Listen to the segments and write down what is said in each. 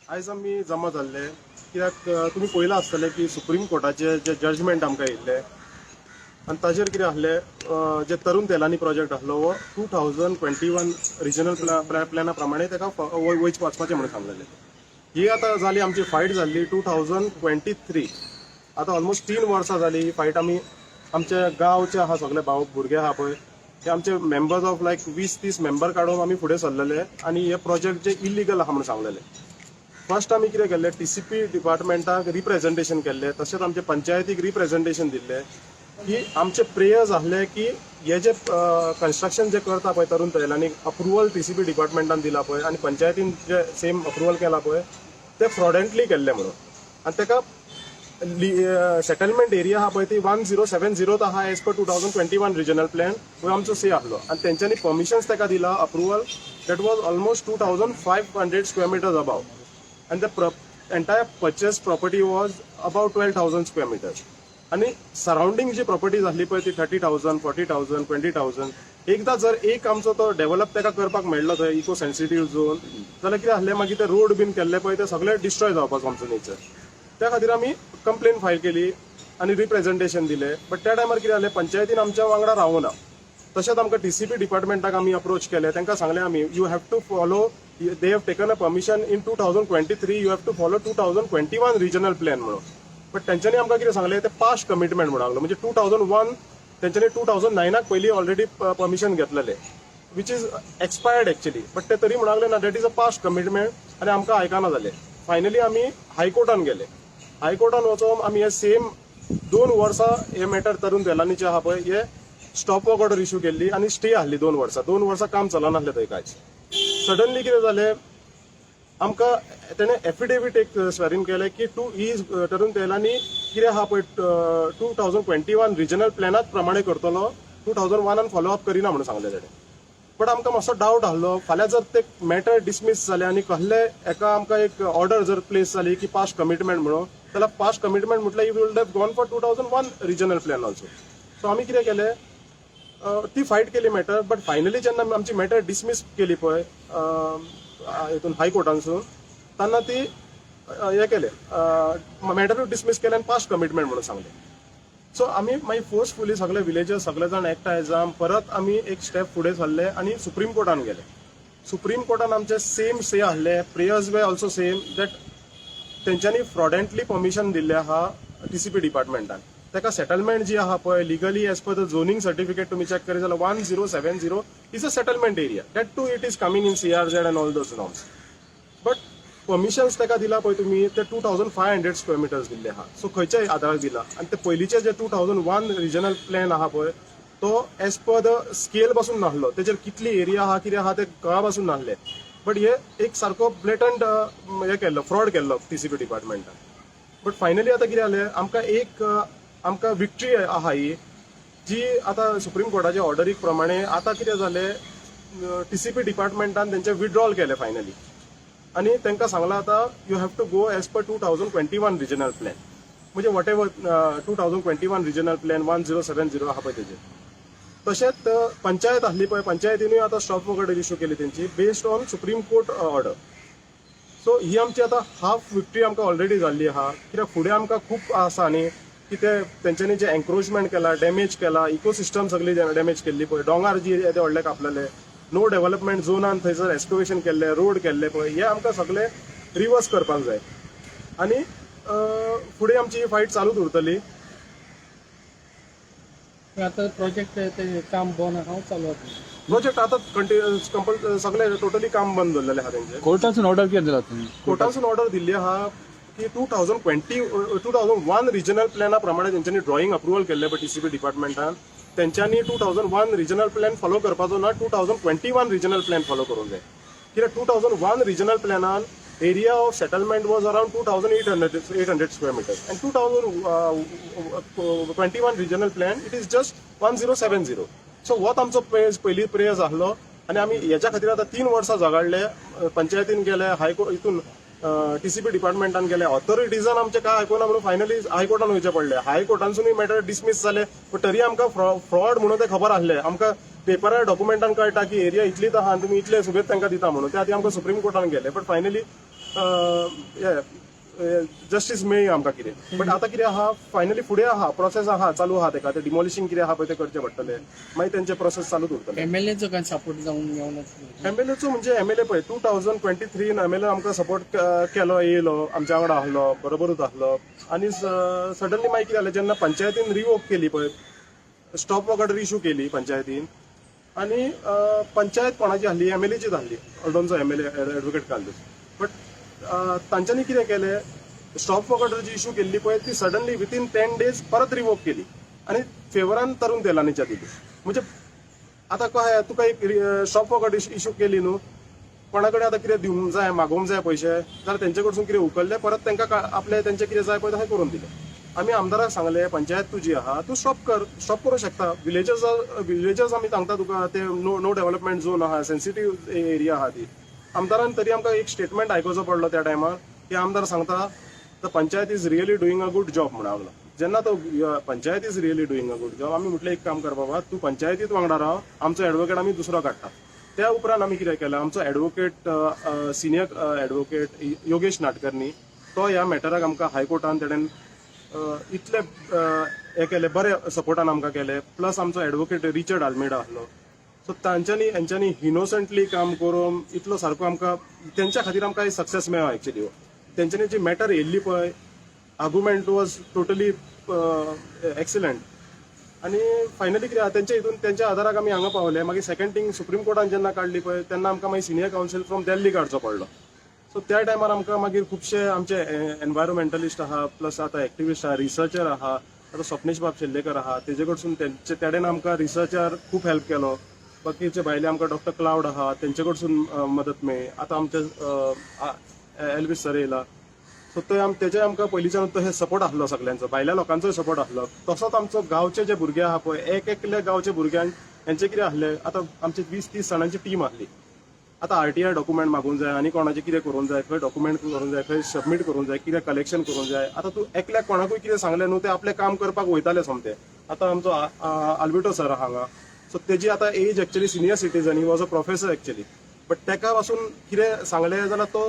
आयज आमी जमा जाल्ले कित्याक तुमी पळयलां आसतलें की सुप्रीम कोर्टाचे जे जजमेंट आमकां येयल्ले आनी ताजेर कितें आसलें जे तरुण तेलानी प्रोजेक्ट आसलो हो 2021 रिजनल प्लॅना प्रमाणे ताका वचपाचें म्हणून सांगलेलें. ही आतां जाली आमची फायट जाल्ली 2023. आतां ऑलमोस्ट 3 वर्सां जाली ही फायट. आमी आमचे गांवचे आहा सगळे भाव भुरगे आहा पळय ते आमचे मेंबर्स ऑफ लायक 20-30 मेंबर काडून आमी फुडें सरलेले आनी हे प्रोजेक्ट जे इलिगल आहा म्हणून सांगलेले. फर्स्ट आमी कितें केल्लें TCP डिपार्टमेंटाक रिप्रेझेंटेशन केल्लें, तशेंच आमचे पंचायतीक रिप्रेझेंटेशन दिल्लें की आमचे प्रेयर्स आसले की हे जे कन्स्ट्रक्शन जे करता पळय तरुण तैलांनी अप्रुवल TCP डिपार्टमेंटान दिला पळय आनी पंचायतीन जे सेम अप्रुवल केला पळय ते फ्रॉडंटली केल्ले म्हणून. आनी ताका सेटलमेंट एरिया आहा पळय ती 1070 आहा एज पर 2021 रिजनल प्लॅन हो आमचो से आहलो आनी तेंच्यांनी परमिशन्स ताका दिला approval that was almost 2500 square metres above. And the entire purchase property was about 12,000 square meters. आणि सराउंडिंग जी प्रॉपर्टी जाल्ली पळय ती 30,000, 40,000, 20,000. एकदा जर एक आमचो तो डेव्हलप ताका करपाक मेळ्ळो थंय इको सेन्सिटीव झोन जाल्यार कितें आसलें मागीर ते रोड बीन केल्ले पळय ते सगळे डिस्ट्रॉय जावपाचो आमचो नेचर. त्या खातीर आमी कंप्लेन फायल केली आनी रिप्रेझेंटेशन दिलें. बट त्या टायमार कितें जालें पंचायतीन आमच्या वांगडा रावना. तशेंच आमकां TCP डिपार्टमेंटाक आमी अप्रोच केले. तांकां सांगलें आमी you have to follow they have taken a permission in 2023 you have to follow 2021 regional plan म्हणून. बट तेंच्यांनी आमकां कितें सांगलें ते पास्ट कमिटमेंट म्हणून लागलो. म्हणजे 2001 तेंच्यांनी 2009 पयलीं ऑलरेडी परमिशन घेतलेलें which is expired actually. But ते तरी म्हणून ना that is a past commitment आनी आमकां आयकना जालें. फायनली आमी हायकोर्टान गेले. हायकोर्टान वचून आमी हे सेम 2 वर्सां हे मॅटर तरुण तेलांनीचे आहा पळय हे स्टॉप वर्क ऑर्डर इश्यू केल्ली आनी स्टे आहली 2 वर्सां. 2 वर्सां काम चलनासलें थंय कांयच. सडनली कितें जालें आमकां तेणें एफिडेवीट एक स्वेरीन केलें की तरुण तेलांनी कितें आहा पळय 2021 रिजनल प्लॅनाच प्रमाणे करतलो 2001 फॉलोअप करिना म्हणून सांगलें तेणें. बट आमकां मातसो डावट आहलो फाल्यां जर ते मॅटर डिसमीस जालें आनी कहले एका आमकां एक ऑर्डर जर प्लेस जाली की पास्ट कमिटमेंट म्हणून जाल्यार पास्ट कमिटमेंट म्हटल्यार you will have gone for 2001 regional plan also. So आमी कितें केलें ती फायट केली मॅटर. बट फायनली जेन्ना आमची मॅटर डिसमीस केली पळय हितून हायकोर्टानसून तेन्ना ती हे केलें मॅटर डिसमीस केलें आनी पास्ट कमिटमेंट म्हणून सांगलें. सो आमी मागीर फोर्सफुली सगळे विलेजर्स सगळे जाण एकठांय जावन परत आमी एक स्टेप फुडें सरले आनी सुप्रीम कोर्टान गेले. सुप्रीम कोर्टान आमचे सेम से आहले prayers way also same that तेंच्यांनी फ्रॉडंटली परमिशन दिल्लें आहा TCP डिपार्टमेंटान. ताका सेटलमेंट जी आहा पळय legally as per the zoning certificate तुमी चेक करी जाल्यार 1070 is a settlement area that to it is coming in CRZ and all those norms. But permissions ताका दिला पळय तुमी ते 2500 स्क्वेअर मिटर्स दिल्ले आहा. सो खंयच्याय आधार दिला आनी ते पयलींचे जे 2001 रिजनल प्लॅन आहा पळय तो एज पर द स्केल पासून नासलो. तेजेर कितली एरिया आहा कितें आहा ते कळा पासून नासले. बट हे एक सारको ब्लेटंट हे केल्लो फ्रॉड केल्लो TCP डिपार्टमेंटान. बट फायनली आतां कितें जालें आमकां विक्ट्री आहा ही जी आतां सुप्रीम कोर्टाच्या ऑर्डरीक प्रमाणे आतां कितें जालें TCP डिपार्टमेंटान तेंचे विथड्रॉल केले फायनली आनी तांकां सांगलां आतां you have to go as per 2021 regional plan. म्हणजे वॉट एवर 2021 रिजनल प्लॅन 1070 आहा पळय तेजेर. तशेंच पंचायत आसली पळय पंचायतीनूय आतां स्टॉप वर्क ऑर्डर इश्यू केली तेंची based on Supreme Court order. So ही आमची आतां हाफ विक्ट्री आमकां ऑलरेडी जाल्ली आहा. कित्याक फुडें आमकां खूब आसा न्ही की ते तेंच्यांनी जे एन्क्रोचमेंट केला डॅमेज केला इकोसिस्टम सगळी डॅमेज केल्ली पळय दोंगार जी ते व्हडले कापलेले नो डेव्हलपमेंट झोनान थंयसर एक्सकवेशन केल्ले रोड केल्ले पळय हे आमकां सगळे रिवर्स करपाक जाय आनी फुडें आमची ही फायट चालूच उरतली. आता प्रोजेक्ट ते काम बंद आहा चालू आसा. प्रोजेक्ट आतां कंटिन्यूस सगळे टोटली काम बंद दवरलेले आहा तेंचे. कोर्टासून ऑर्डर कितें दिला तुमी? कोर्टासून ऑर्डर दिल्ली आहा की 2001 रिजनल प्लॅना प्रमाणे तेंच्यांनी ड्रॉइंग अप्रुवल केल्ले पळय TCP डिपार्टमेंटान तेंच्यांनी 2001 रिजनल प्लॅन फॉलो करपाचो ना 2021 रिजनल प्लॅन फॉलो करूंक जाय. कित्याक 2001 रिजनल प्लॅनान area of settlement was around 2800 square meters and 2021 regional plan it is just 1070. So होच आमचो पयली प्रेयर्स आहलो आनी आमी हेच्या खातीर आतां 3 वर्सां झगडले पंचायतीन गेले हायकोर्ट हितून TCP डिपार्टमेंटान गेले ऑथॉरिटीजान आमचे काय आयकूना म्हणून फायनली हायकोर्टान वयचे पडले. हायकोर्टानसूनय मॅटर डिसमीस जाले बट तरी आमकां फ्रॉड म्हणून ते खबर आसले. आमकां पेपरार डॉक्युमेंटान कळटा की एरिया इतलीच आहा आनी तुमी इतले सुबेज तांकां दिता म्हणून ते आतां आमकां सुप्रीम कोर्टान गेले. बट फायनली जस्टीस मेळ्ळी आमकां कितें बट आतां कितें आहा फायनली फुडें आहा प्रोसेस आहा चालू आहा तेका ते डिमॉलिशींग कितें आहा पळय ते करचे पडटले मागीर तेंचे प्रोसेस चालूच उरतले एमएलएचो काय सपोर्ट जावन मेळना एमएलएचो म्हणजे एमएलए पळय 2023 एमएलए आमकां सपोर्ट केलो येयलो आमच्या वांगडा आहलो बरोबरूच आहलो आनी सडनली मागीर कितें जालें जेन्ना पंचायतीन रिवोक केली पळय स्टॉप वर्क ऑर्डर इशू केली पंचायतीन आनी पंचायत कोणाची आहली एमएलएचीच आहली हळदोणचो एमएलए एडवोकेट कालदूस बट तांच्यांनी कितें केलें स्टॉप वर्क ऑर्डर जी इशू केल्ली पळय ती सडनली विथइन 10 days परत रिवोक केली आनी फेवरान तरुण तेलांनीच्या दिली म्हणजे आतां कशें तुका एक स्टॉप वर्क ऑर्डर इशू केली न्हू कोणा कडेन आतां कितें दिवंक जाय मागोवंक जाय पयशे जाल्यार तेंचे कडसून कितें उखल्ले परत तांकां आपले तेंचे कितें जाय पळय तशें करून दिलें आमी आमदाराक सांगलें पंचायत तू जी आहा तू स्टॉप करूं शकता विलेजर्स आमी सांगता तुका ते नो डेव्हलपमेंट झोन आहा सेन्सिटीव एरिया आहा ती आमदारान तरी आमकां एक स्टेटमेंट आयकोचो पडलो त्या टायमार की आमदार सांगता the panchayat is really doing a good job म्हणून लागलो जेन्ना तो panchayat is really doing a good job आमी म्हटलें एक काम कर बाबा तू पंचायतीत वांगडा राव आमचो एडवोकेट आमी दुसरो काडटा त्या उपरांत आमी कितें केलें आमचो advocate senior advocate Yogesh Natkarni तो ह्या मॅटराक आमकां हायकोर्टान तेणेन इतले हे केले बरे सपोर्टान आमकां केले प्लस आमचो एडवोकेट रिचर्ड आल्मेडा आहलो सो हेंच्यांनी इनोसंटली काम करून इतलो सारको आमकां तेंच्या खातीर आमकां सक्सेस मेळ्ळो एक्चुअली तेंच्यांनी जी मॅटर येयल्ली पळय आर्ग्युमेंट वॉज टोटली एक्सलंट आनी फायनली कितें तेंच्या हितून तेंच्या आदाराक आमी हांगा पावले मागीर सेकंड थिंग सुप्रीम कोर्टान जेन्ना काडली पळय तेन्ना आमकां मागीर सिनियर कावन्सील फ्रॉम दिल्ली काडचो पडलो सो त्या टायमार आमकां मागीर खुबशे आमचे एनवायरमेंटलिस्ट आहा प्लस आतां एक्टिविस्ट आहा रिसर्चर आहा आतां स्वप्नेश बाब शेल्लेकर आहा तेजे कडसून तेणेन आमकां रिसर्चार खूब हेल्प केलो बाकीचे भायले आमकां डॉक्टर क्लाउड आहा तेंचे कडसून मदत मेळ्ळी आतां आमचे एल्विस सर येयला सो तेजे आमकां पयलींच्यान तो हे सपोर्ट आसलो सगळ्यांचो भायल्या लोकांचोय सपोर्ट आसलो तसोच आमचो गांवचे जे भुरगे आहा पळय एकल्या गांवचे भुरग्यांक हेंचे कितें आसलें आतां आमची 20-30 जाणांची टीम आसली आतां आरटीआय डॉक्युमेंट मागूंक जाय आनी कोणाचें कितें करूंक जाय खंय डॉक्युमेंट करूंक जाय खंय सबमीट करूंक जाय कितें कलेक्शन करूंक जाय आतां तूं एकल्याक कोणाकूय कितें सांगलें न्हू ते आपलें काम करपाक वयताले सोमते आतां आमचो आल्बिटो सर आहा हांगा सो तेजी आतां as actually senior citizen he was a professor actually but तेका पासून कितें सांगलें जाल्यार तो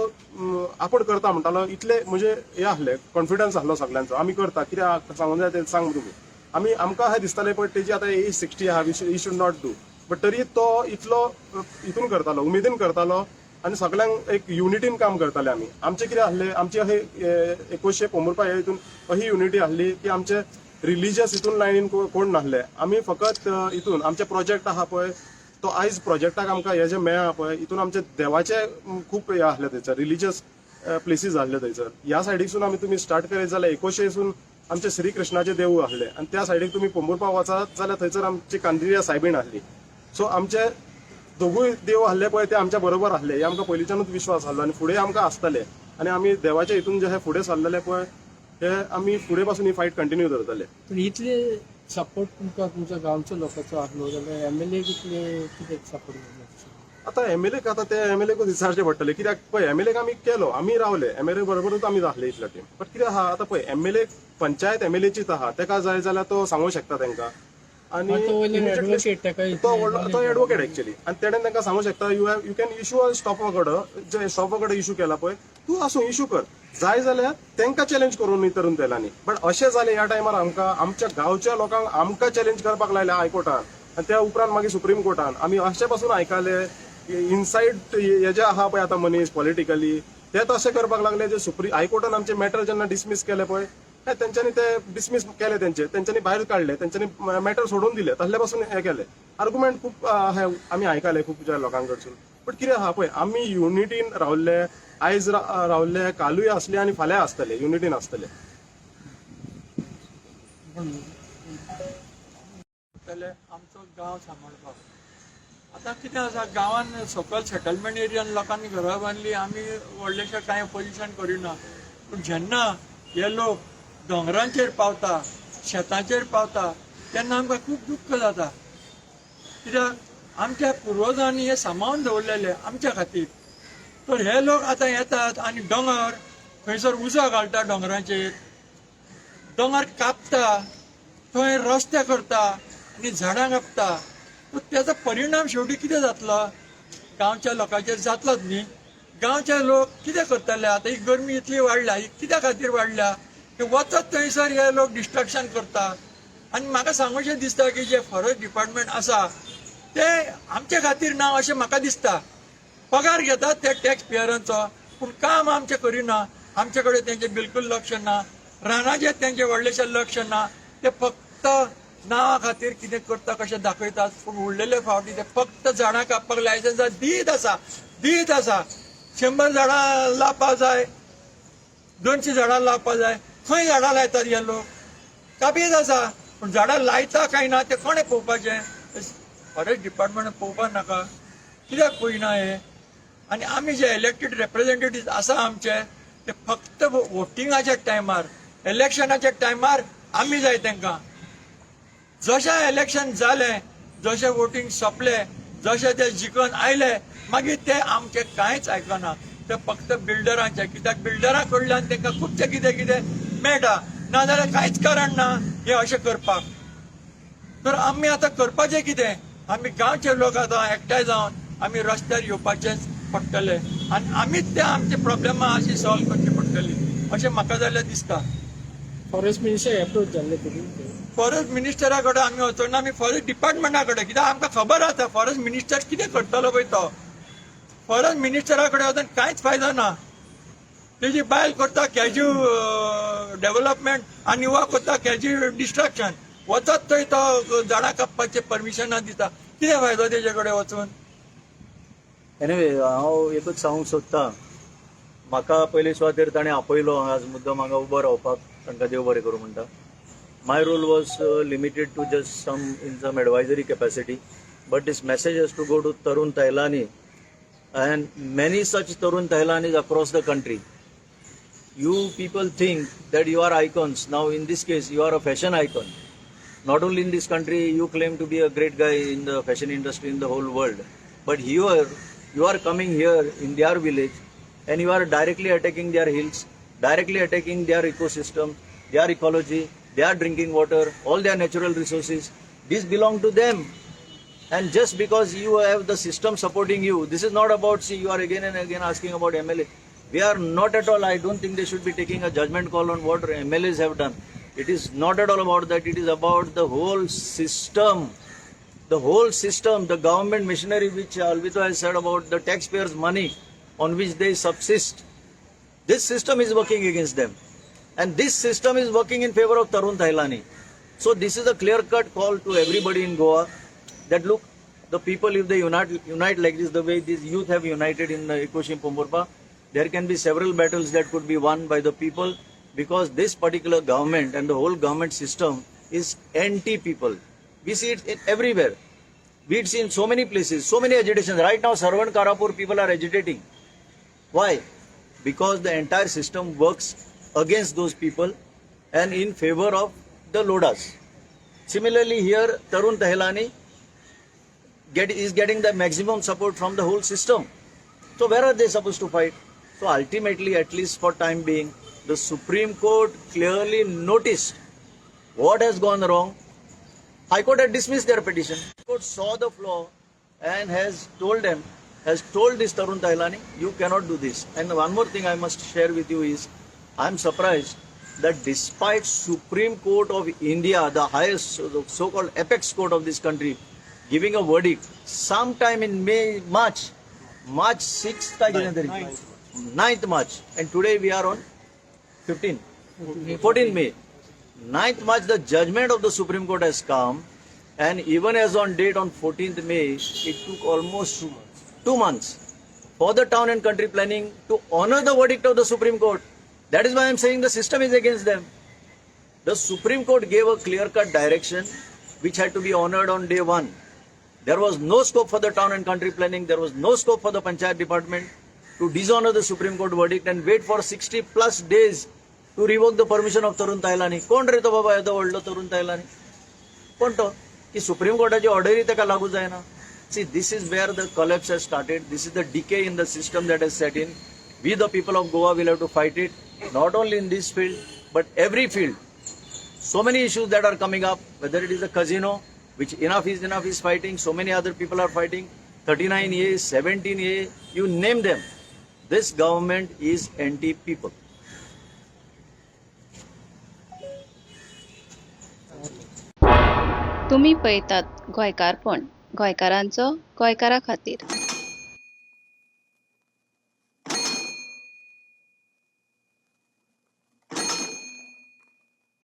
आपूण करता म्हणटालो इतले म्हणजे हे आहले कॉन्फिडन्स आहलो सगळ्यांचो आमी करता कितें सांगूंक जाय तें सांग तुमी आमकां अशें दिसतालें पळय तेजी आतां एज 60 आहा he should not do but तरी तो इतलो हितून करतालो उमेदीन करतालो आनी सगळ्यांक एक युनिटीन काम करताले आमी आमचें कितें आहलें आमची अशें 1945 ह्या हितून अशी युनिटी आहली की आमचे रिलिजियस हितून लायनीन कोण नासले आमी फकत हितून आमचे प्रोजेक्ट आहा पळय तो आयज प्रोजेक्टाक आमकां हे जे मेळ्ळा पळय हितून आमचे देवाचे खूब हे आहले थंयसर रिलिजियस प्लेसीस आहले थंयसर ह्या सायडीकसून आमी तुमी स्टार्ट करीत जाल्यार 1900सून आमचे श्री कृष्णाचे देवूळ आहले आनी त्या सायडीक तुमी पोंबुरपा वचात जाल्यार थंयसर आमची कांदिरिया सायबीण आहली सो आमचे दोगूय देव आहले पळय ते आमच्या बरोबर आहले हे आमकां पयलींच्यानूच विश्वास आहलो आनी फुडें आमकां आसतले आनी आमी देवाच्या हितून जे हे फुडें सरलेले पळय हे आमी फुडें पासून ही फायट कंटिन्यू करतले पण इतले सपोर्ट तुमकां तुमच्या गांवच्या लोकांचो आसलो जाल्यार एमएलए कितें सपोर्ट करता आतां एमएलएक आतां ते एमएलएकूच विचारचें पडटलें कित्याक पळय एमएलएक आमी केलो आमी रावले एमएलए बरोबरूच आमी रावले इतल्या टीम बट कितें आहा आतां पळय एमएलए पंचायत एमएलएचीच आहा तेका जाय जाल्यार तो सांगूंक शकता तेंकां आनी तो एडवोकेट एक्चुअली आनी तेणेन तांकां सांगूंक शकता you can issue a stop work order जे स्टॉप वर्क ऑर्डर इशू केला पळय तूं आसूं इशू कर जाय जाल्यार तेंकां चॅलेंज करून तरुण तेलांनी बट अशें जालें ह्या टायमार आमकां आमच्या गांवच्या लोकांक आमकां चॅलेंज करपाक लायल्या हायकोर्टान आनी त्या उपरांत मागीर सुप्रीम कोर्टान आमी अशें पासून आयकले इनसायड हे जे आहा पळय आतां मनीस पॉलिटिकली ते तशें करपाक लागले जे हायकोर्टान आमचे मॅटर जेन्ना डिसमीस केले पळय तेंच्यांनी ते डिसमीस केले तेंच्यांनी भायर काडले तेंच्यांनी मॅटर सोडून दिले तसले पासून हे केले आर्ग्युमेंट खूब आमी आयकले खूब लोकां कडसून बट कितें आहा पळय आमी युनिटीन रावल्ले आयज रावल्ले कालूय आसले आनी फाल्यां आसतले युनिटीन आसतले आमचो गांव सांबाळपाक आतां कितें आसा गांवान सकयल सेटलमेंट एरियान लोकांनी घरां बांदली आमी व्हडलेशें कांय पोजिशन करिना पूण जेन्ना हे लोक दोंगरांचेर पावता शेतांचेर पावता तेन्ना आमकां खूब दुख्ख जाता कित्याक आमच्या पुर्वजांनी हे सांबाळून दवरलेले आमच्या खातीर तर हे लोक आतां येतात आनी दोंगर खंयसर उजो घालता दोंगरांचेर दोंगर कापता थंय रस्ते करता आनी झाडां कापता तर तेजो परिणाम शेवटी कितें जातलो गांवच्या लोकांचेर जातलोच न्ही गांवचे लोक कितें करतले आतां ही गरमी इतली वाडल्या ही कित्या खातीर वाडल्या की वचत थंयसर हे लोक डिस्ट्रक्शन करता आनी म्हाका सांगूशें दिसता की जे फॉरेस्ट डिपार्टमेंट आसा ते आमचे खातीर ना अशें म्हाका दिसता पगार घेतात ते टॅक्स पेयरांचो पूण काम आमचें करिना आमचे कडेन तेंचें बिलकुल लक्ष ना रानाचेर तेंचें व्हडलेशें लक्ष ना ते फक्त नांवा खातीर कितें करता कशें दाखयतात पूण उरलेले फावटी ते फक्त झाडां कापपाक लायसन्सां दीत आसा 100 झाडां लावपा जाय 200 झाडां लावपा जाय खंय झाडां लायतात हे लोक कापीत आसा पूण झाडां लायता काय ना ते कोणें पळोवपाचें फॉरेस्ट डिपार्टमेंट पळोवपा नाका कित्याक पळयना हे आनी आमी जे इलेक्टेड रिप्रेझेंटेटिव्ह आसा आमचे ते फक्त वोटिंगाच्या टायमार इलेक्शनाच्या टायमार आमी जाय तांकां जशें इलेक्शन जालें जशें वोटींग सोंपलें जशें ते जिखून आयले मागीर ते आमचे कांयच आयकना ते फक्त बिल्डरांचे कित्याक बिल्डरां कडल्यान तांकां खुबशें कितें कितें मेळटा नाजाल्यार कांयच कारण ना हे अशें करपाक तर आमी आतां करपाचें कितें आमी गांवचे लोक आतां एकठांय जावन आमी रस्त्यार येवपाचेंच पडटले आनी आमीच ते आमचे प्रॉब्लेमां अशी सॉल्व करची पडटली अशें म्हाका जाल्यार दिसता फॉरेस्ट मिनिस्टर एप्रोच जाल्ले तुमी फॉरेस्ट मिनिस्टरा कडेन आमी वचून आमी फॉरेस्ट डिपार्टमेंटा कडेन कित्याक आमकां खबर आसा फॉरेस्ट मिनिस्टर कितें करतलो पळय तो फॉरेस्ट मिनिस्टरा कडेन वचून कांयच फायदो ना तेजी बायल करता कॅज्यू डेव्हलपमेंट आनी वा करता कॅज्यू डिस्ट्रक्शन वचत थंय तो झाडां कापपाचें परमिशनां दिता कितें फायदो तेजे कडेन वचून एनिवे हांव एकूच सांगूंक सोदतां म्हाका पयले सुवातेर ताणें आपयलो आज मुद्दम हांगा उबो रावपाक तांकां देव बरें करूं म्हणटा my role was limited to just some advisory capacity but this message has to go to Tarun Tailani and many such Tarun Tehlanis across the country. You people think that you are icons. Now in this case, you are a fashion icon. Not only in this country, you claim to be a great guy in the fashion industry in the whole world. But here, you are coming here in their village and you are directly attacking their hills, directly attacking their ecosystem, their ecology, their drinking water, all their natural resources. These belong to them. And just because you have the system supporting you, this is not about, see, you are again and again asking about MLA. We are not at all, I don't think they should be taking a judgment call on what MLAs have done. It is not at all about that. It is about the whole system. The whole system, the government machinery which Alvito has said about the taxpayers' money on which they subsist. This system is working against them. And this system is working in favor of Tarun Tehlani. So this is a clear-cut call to everybody in Goa. That look, the people, if they unite like this, the way these youth have united in Ekoshim Pomborpa, there can be several battles that could be won by the people because this particular government and the whole government system is anti-people. We see it everywhere. We see in so many places, so many agitations. Right now, Sarvan Karapur people are agitating. Why? Because the entire system works against those people and in favor of the Lodas. Similarly, here, Tarun Tehlani is getting the maximum support from the whole system. So where are they supposed to fight? So ultimately, at least for time being, the Supreme Court clearly noticed what has gone wrong. High Court had dismissed their petition. The Court saw the flaw and has told this Tarun Tehlani, you cannot do this. And one more thing I must share with you is, I am surprised that despite Supreme Court of India, the highest, the so-called apex court of this country, giving a verdict sometime in March 6th, 9th March, and today we are on 14th May. 9th March, the judgment of the Supreme Court has come, and even as on date on 14th May, it took almost 2 months for the town and country planning to honor the verdict of the Supreme Court. That is why I am saying the system is against them. The Supreme Court gave a clear-cut direction which had to be honored on day one. There was no scope for the town and country planning. There was no scope for the Panchayat department to dishonor the Supreme Court verdict and wait for 60 plus days to revoke the permission of Tarun Tehlani. कोण रे तो बाबा येदो व्हडलो Tarun Tehlani? कोण तो? की Supreme Courtaची ऑर्डरी ताका लागू जायना. See, this is where the collapse has started. This is the decay in the system that has set in. We, the people of Goa, will have to fight it. Not only in this field, but every field. So many issues that are coming up, whether it is a casino, which enough is fighting, so many other people are fighting, 39A, 17A, you name them. This government is anti-people. तुम्ही पळयतात गोंयकारपण, गोंयकारांचो गोंयकारा खातीर.